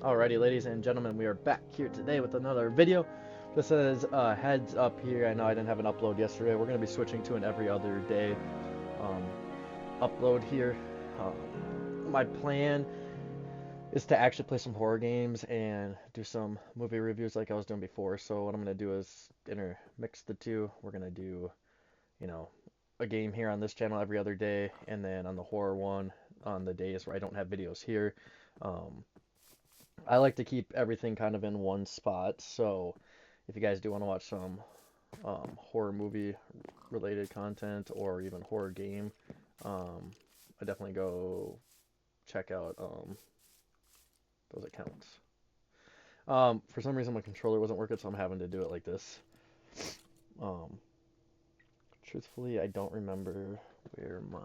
Alrighty, ladies and gentlemen, we are back here today with another video. This is heads up here. I know I didn't have an upload yesterday. We're going to be switching to an every other day um, upload here. My plan is to actually play some horror games and do some movie reviews like I was doing before. So what I'm going to do is intermix the two. We're going to do, you know, a game here on this channel every other day, and then on the horror one on the days where I don't have videos here. Um, I like to keep everything kind of in one spot, so if you guys do want to watch some horror movie related content or even horror game, I definitely go check out those accounts. For some reason my controller wasn't working, so I'm having to do it like this. Um, Truthfully, I don't remember where my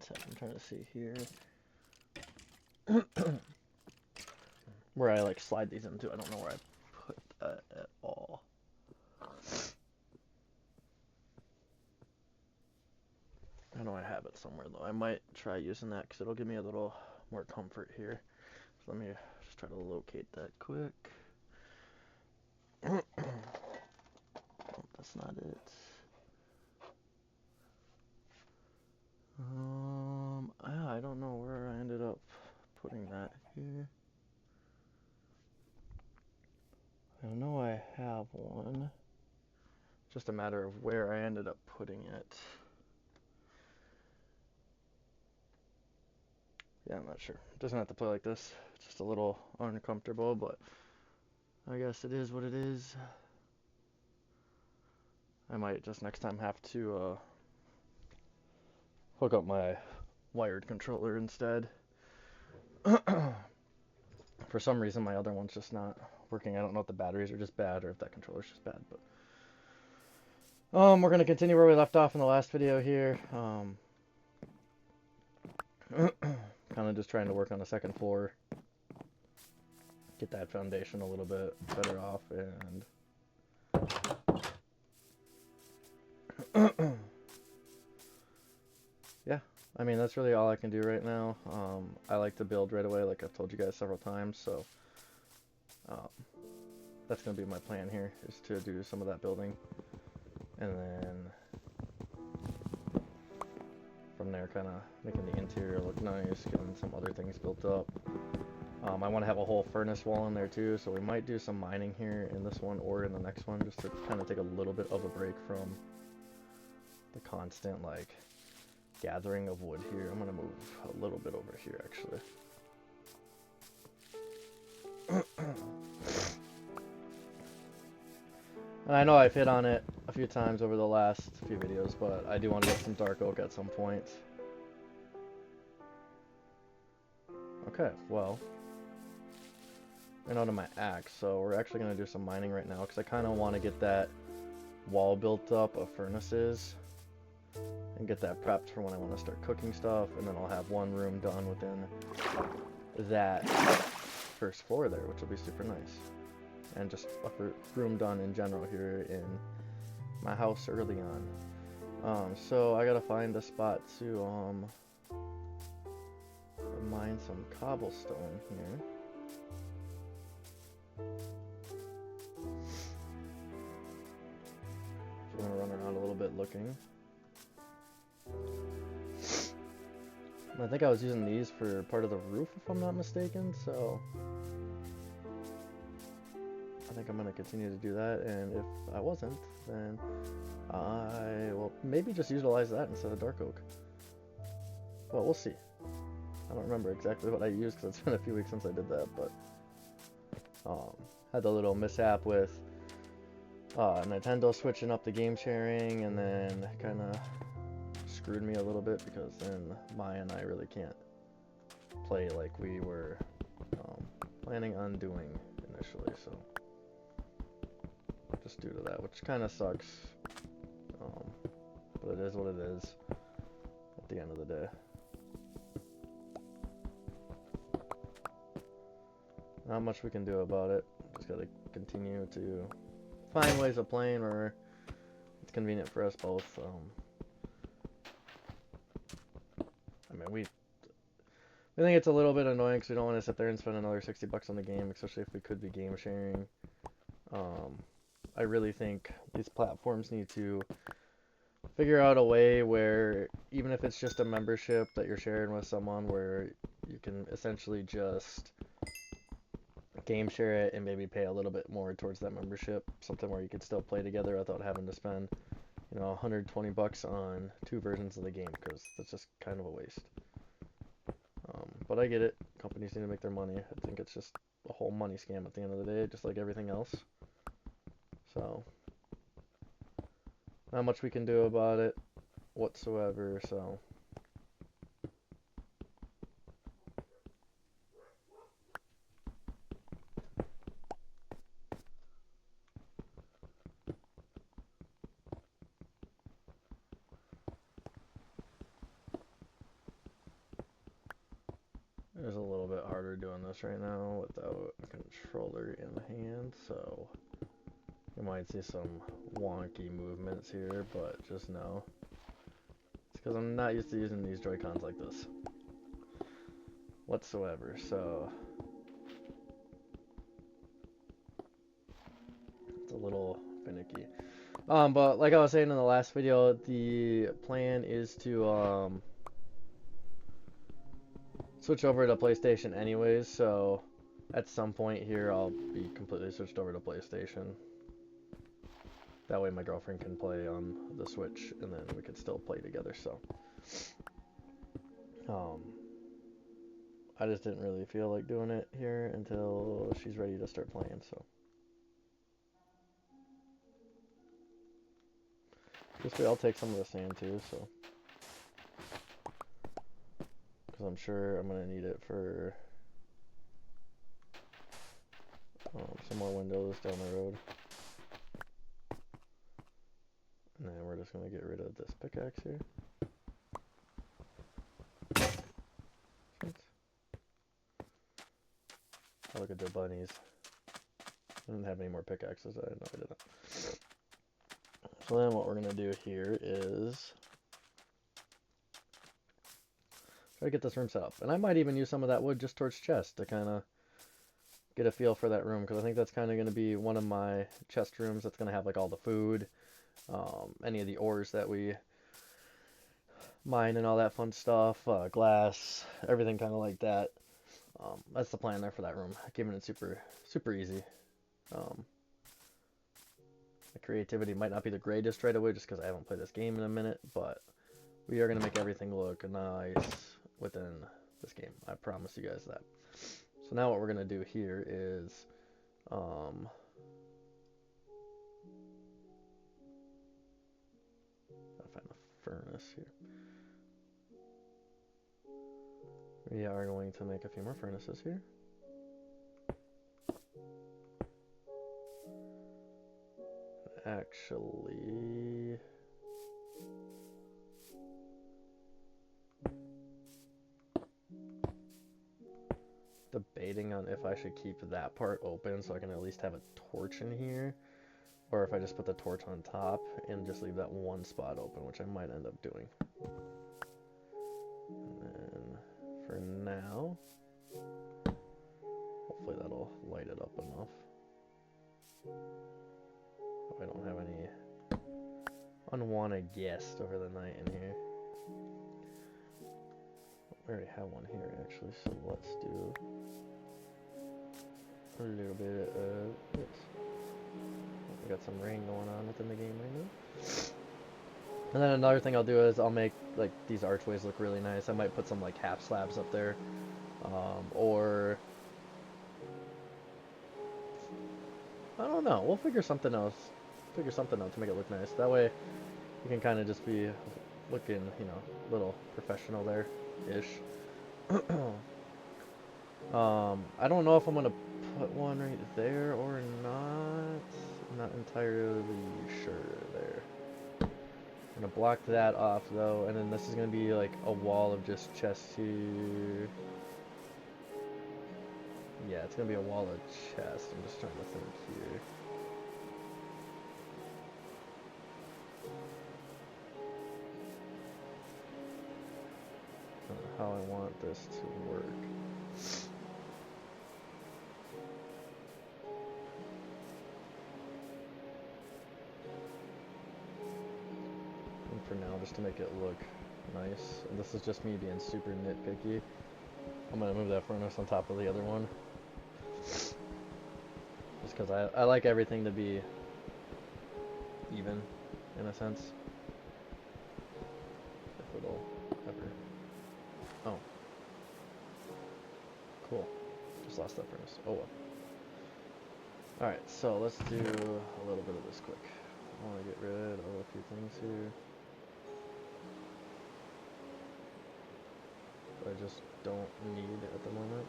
I'm trying to see here. Where I like slide these into. I don't know where I put that at all. I know I have it somewhere though. I might try using that because it'll give me a little more comfort here. So let me just try to locate that quick. Oh, that's not it. I don't know where I ended up putting that here. I know I have one. Just a matter of where I ended up putting it. Yeah, I'm not sure. It doesn't have to play like this. It's just a little uncomfortable, but I guess it is what it is. I might just next time have to hook up my wired controller instead. For some reason, my other one's just not working. I don't know if the batteries are just bad or if that controller's just bad, but we're gonna continue where we left off in the last video here. Kind of just trying to work on the second floor, get that foundation a little bit better off, and yeah, I mean that's really all I can do right now. I like to build right away, like I've told you guys several times, so um, that's gonna be my plan here, is to do some of that building, and then from there kind of making the interior look nice, getting some other things built up. I want to have a whole furnace wall in there too, so we might do some mining here in this one or in the next one, just to kind of take a little bit of a break from the constant like gathering of wood here. I'm gonna move a little bit over here actually. And I know I've hit on it a few times over the last few videos, but I do want to get some dark oak at some point. Okay, well, and onto my axe. So we're actually going to do some mining right now because I kind of want to get that wall built up of furnaces and get that prepped for when I want to start cooking stuff, and then I'll have one room done within that first floor there, which will be super nice. And just a room done in general here in my house early on. So I gotta find a spot to mine some cobblestone here. So I'm gonna run around a little bit looking. I think I was using these for part of the roof if I'm not mistaken, so I think I'm going to continue to do that, and if I wasn't, then I will maybe just utilize that instead of dark oak. Well, we'll see. I don't remember exactly what I used because it's been a few weeks since I did that, but had the little mishap with Nintendo switching up the game sharing, and then kind of screwed me a little bit because then Maya and I really can't play like we were planning on doing initially, so just due to that, which kind of sucks, but it is what it is at the end of the day. Not much we can do about it, just gotta continue to find ways of playing where it's convenient for us both. mean, I think it's a little bit annoying because we don't want to sit there and spend another 60 bucks on the game, especially if we could be game sharing. I really think these platforms need to figure out a way where, even if it's just a membership that you're sharing with someone, where you can essentially just game share it and maybe pay a little bit more towards that membership, something where you could still play together without having to spend, 120 bucks on 2 versions of the game, because that's just kind of a waste. But I get it. Companies need to make their money. I think it's just a whole money scam at the end of the day, just like everything else. So, not much we can do about it whatsoever, so. It's a little bit harder doing this right now without a controller in hand, so you might see some wonky movements here, but just know it's because I'm not used to using these Joy-Cons like this whatsoever, so it's a little finicky. But like I was saying in the last video, the plan is to switch over to PlayStation anyways, so at some point here I'll be completely switched over to PlayStation. That way my girlfriend can play on the Switch, and then we could still play together, so. I just didn't really feel like doing it here until she's ready to start playing, so. This way I'll take some of the sand too, so. Because I'm sure I'm going to need it for some more windows down the road. And then we're just going to get rid of this pickaxe here. Oh, look at the bunnies. I didn't have any more pickaxes. I didn't know I didn't. So then what we're going to do here is try to get this room set up. And I might even use some of that wood just towards chest to kind of get a feel for that room, because I think that's kind of going to be one of my chest rooms that's going to have like all the food, any of the ores that we mine and all that fun stuff, glass, everything kind of like that. That's the plan there for that room, keeping it super easy. The creativity might not be the greatest right away just because I haven't played this game in a minute, but we are going to make everything look nice within this game. I promise you guys that. So now what we're going to do here is I'll find the furnace here. We are going to make a few more furnaces here. Actually, debating on if I should keep that part open so I can at least have a torch in here, or if I just put the torch on top and just leave that one spot open, which I might end up doing. And then for now, hopefully that'll light it up enough. I don't have any unwanted guests over the night in here. We already have one here actually, so let's do a little bit of this. We got some rain going on within the game right now. And then another thing I'll do is I'll make like these archways look really nice. I might put some like half slabs up there, or I don't know. We'll figure something else. Figure something out to make it look nice. That way, you can kind of just be looking, a little professional there-ish. I don't know if I'm gonna put one right there or not. I'm not entirely sure there. I'm gonna block that off though, and then this is gonna be like a wall of just chests here. Yeah, it's gonna be a wall of chests. I'm just trying to think here. how I want this to work. And for now, just to make it look nice, and this is just me being super nitpicky, I'm gonna move that furnace on top of the other one. Just because I like everything to be even, in a sense. If it'll ever... Oh. Cool. Just lost that furnace. Oh well. Alright, so let's do a little bit of this quick. I want to get rid of a few things here. That I just don't need at the moment.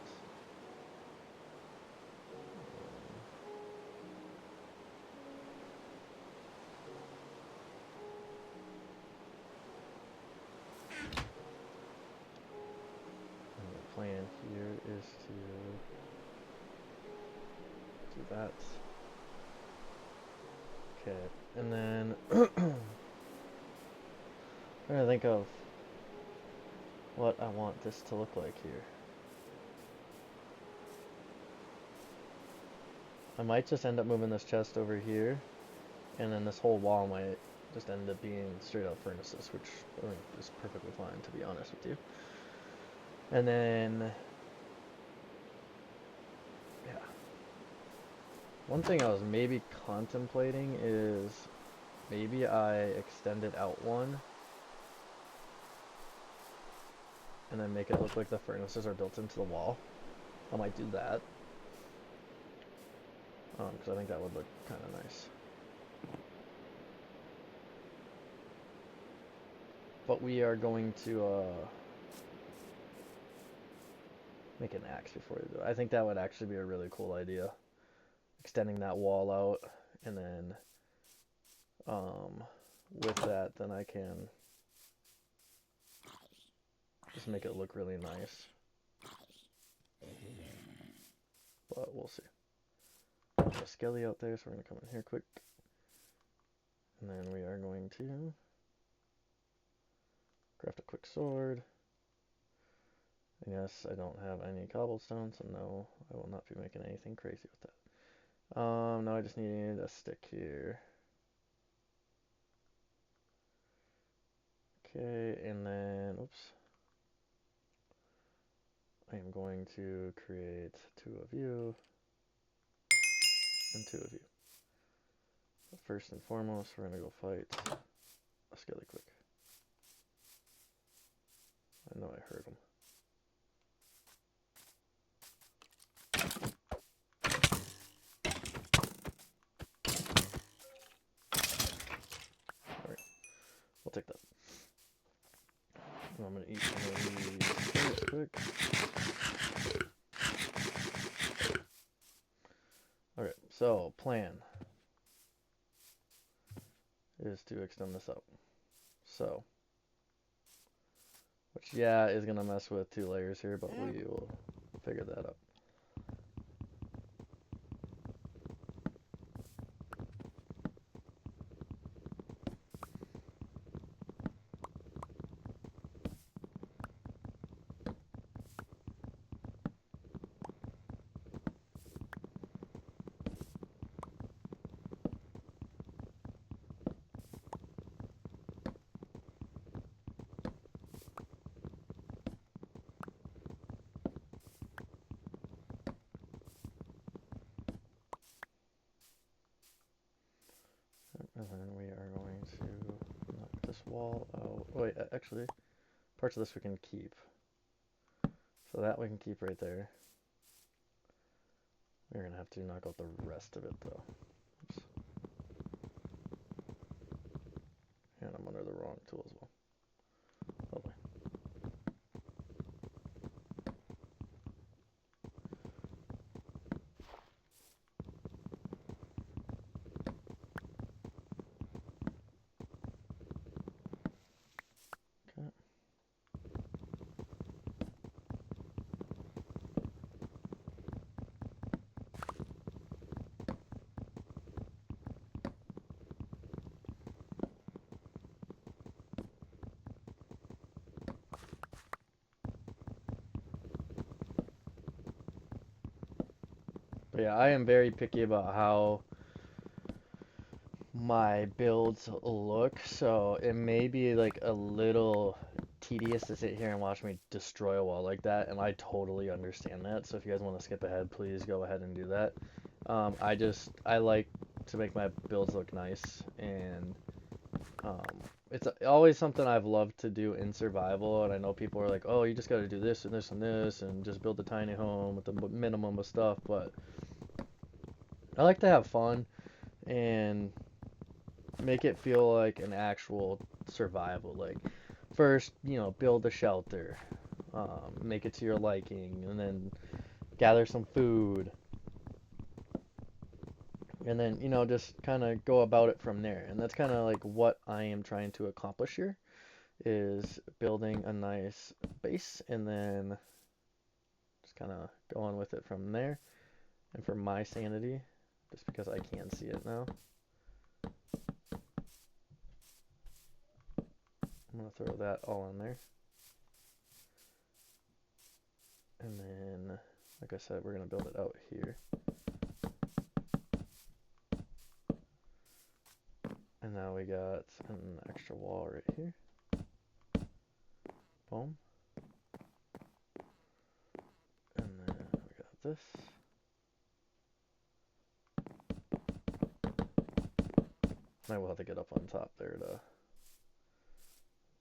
And the plan here is to do that. Okay, and then trying to think of what I want this to look like here. I might just end up moving this chest over here, and then this whole wall might just end up being straight up furnaces, which I think is perfectly fine, to be honest with you. And then, yeah. One thing I was maybe contemplating is maybe I extend it out one, and then make it look like the furnaces are built into the wall. I might do that. Because I think that would look kind of nice. But we are going to make an axe before we do it. I think that would actually be a really cool idea. Extending that wall out, and then with that, then I can just make it look really nice. But we'll see. There's a skelly out there, so we're going to come in here quick. And then we are going to craft a quick sword. And yes, I don't have any cobblestone, so no, I will not be making anything crazy with that. Now I just need a stick here. Okay, and then, oops. I am going to create 2 of you, and 2 of you. But first and foremost, we're going to go fight a skelly quick. I know I heard him. Alright, we'll take that. And I'm going to eat some of these carrots quick. Alright, so plan is to extend this up. So, which, yeah, is going to mess with 2 layers here, but we will figure that out. And then we are going to knock this wall out. Oh, wait, actually, parts of this we can keep. So that we can keep right there. We're going to have to knock out the rest of it, though. Oops. And I'm under the wrong tool as well. Lovely. Okay. But yeah, I am very picky about how my builds look, so it may be like a little tedious to sit here and watch me destroy a wall like that, and I totally understand that. So if you guys want to skip ahead, please go ahead and do that. I like to make my builds look nice, and um, it's always something I've loved to do in survival. And I know people are like, "Oh, you just got to do this and this and this, and just build a tiny home with the minimum of stuff." But I like to have fun and make it feel like an actual survival. Like, first, build a shelter, make it to your liking, and then gather some food, and then, just kind of go about it from there. And that's kind of like what I am trying to accomplish here, is building a nice base, and then just kind of going with it from there. And for my sanity, just because I can see it now, I'm going to throw that all in there. And then, like I said, we're going to build it out here. And now we got an extra wall right here. Boom. And then we got this. I will have to get up on top there to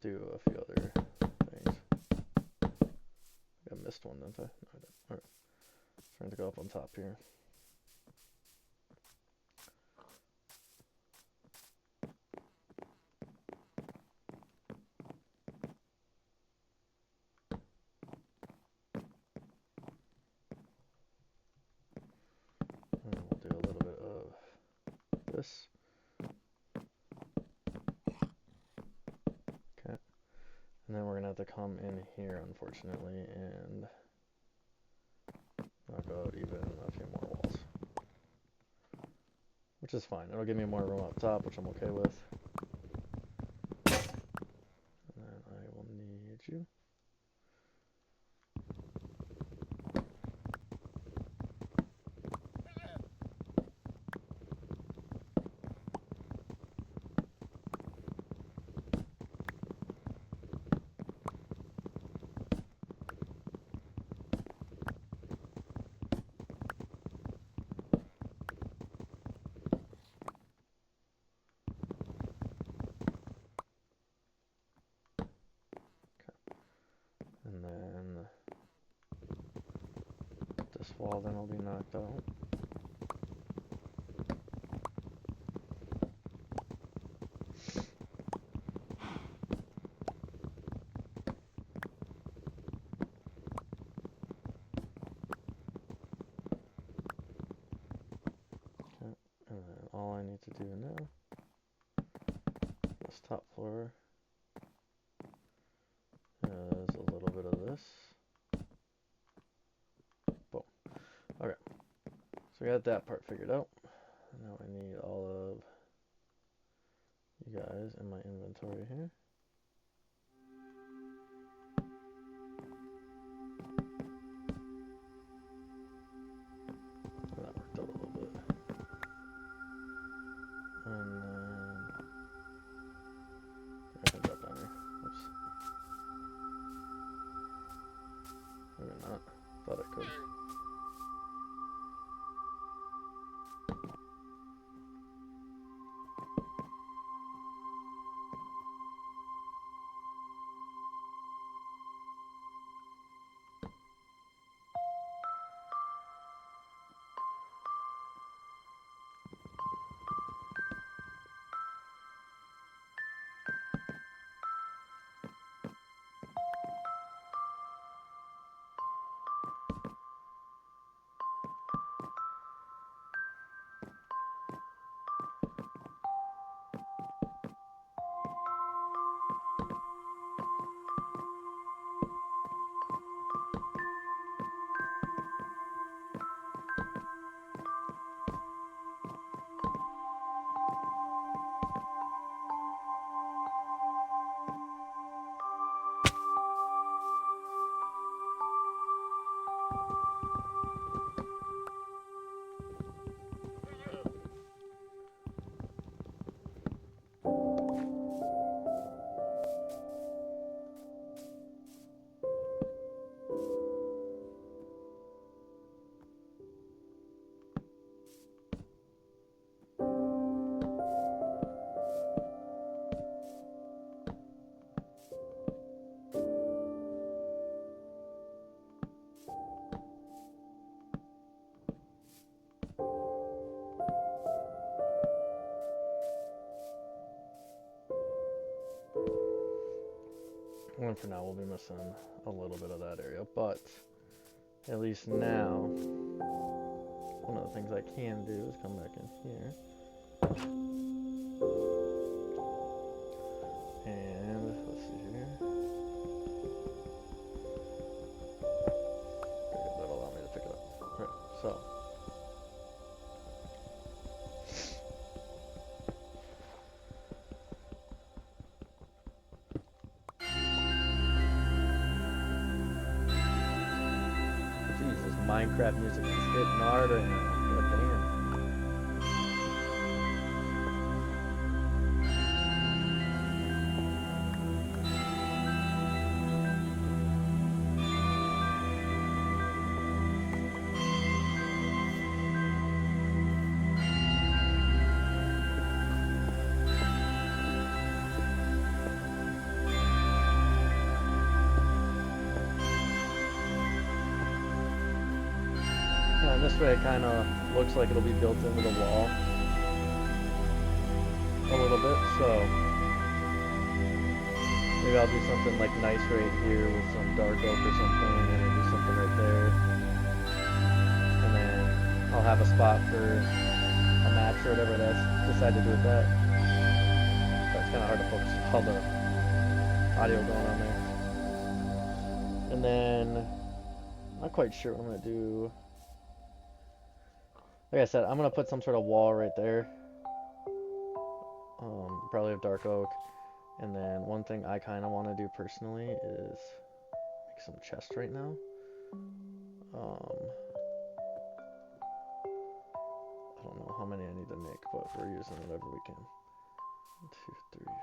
do a few other things. I missed one, didn't I? No, I didn't. Alright. Trying to go up on top here. And we'll do a little bit of this. Okay. And then we're going to have to come in here, unfortunately, and knock out even a few more walls. Which is fine. It'll give me more room up top, which I'm okay with. And then I will need you. And then this wall then will be knocked out. Okay. And then all I need to do now, this top floor, is a little bit of this. Boom. Okay. So we got that part figured out. Now I need all of you guys in my inventory here. That worked out a little bit. And then I can drop down here. Oops. Maybe not. Thought I could. And for now, we'll be missing a little bit of that area, but at least now, one of the things I can do is come back in here. And let's see here. That'll allow me to pick it up. Right, so. Jesus, Minecraft music is hitting hard right now. God damn. And this way it kind of looks like it'll be built into the wall a little bit, so maybe I'll do something like nice right here with some dark oak or something, and then do something right there, and then I'll have a spot for a match or whatever that's decide to do with that. But it's kind of hard to focus with all the audio going on there. And then I'm not quite sure what I'm gonna do. Like I said, I'm gonna put some sort of wall right there. Probably of dark oak. And then one thing I kind of want to do personally is make some chests right now. I don't know how many I need to make, but we're using whatever we can. 1, 2, 3, 4.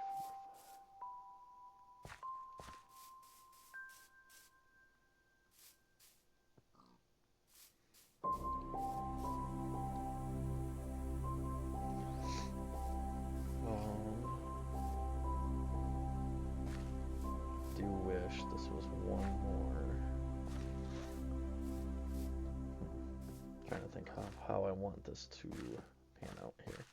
Do wish this was one more. Trying to think how I want this to pan out here.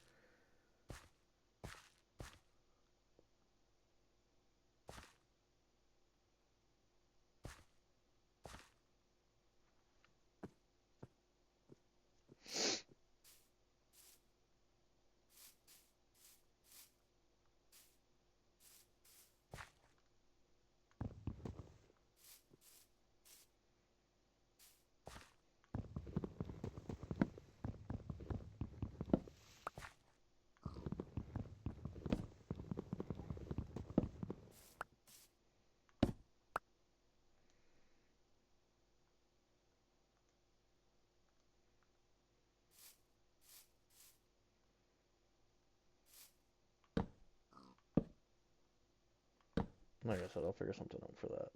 Like I said, I'll figure something out for that.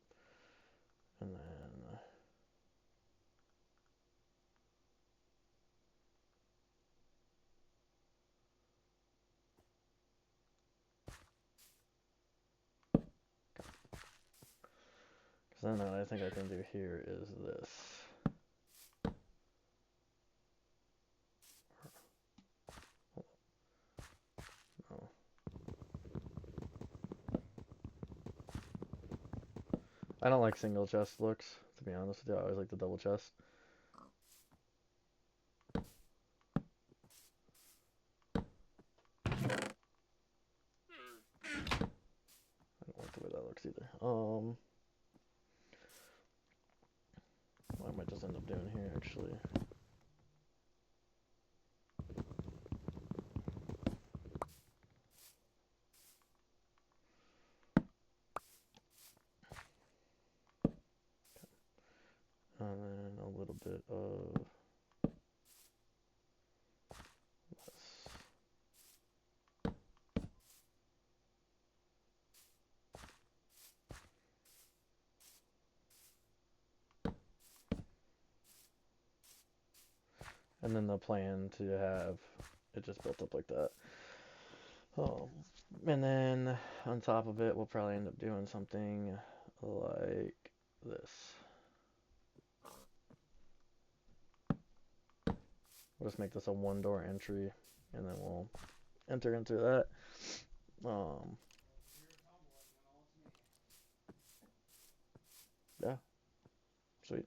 And then because then what I think I can do here is this. No. I don't like single chest looks, to be honest with you. I always like the double chest. I don't like the way that looks either. What I might just end up doing here, actually. And then a little bit of this. And then the plan to have it just built up like that. And then on top of it, we'll probably end up doing something like this. We'll just make this a one-door entry, and then we'll enter into that. Yeah, sweet.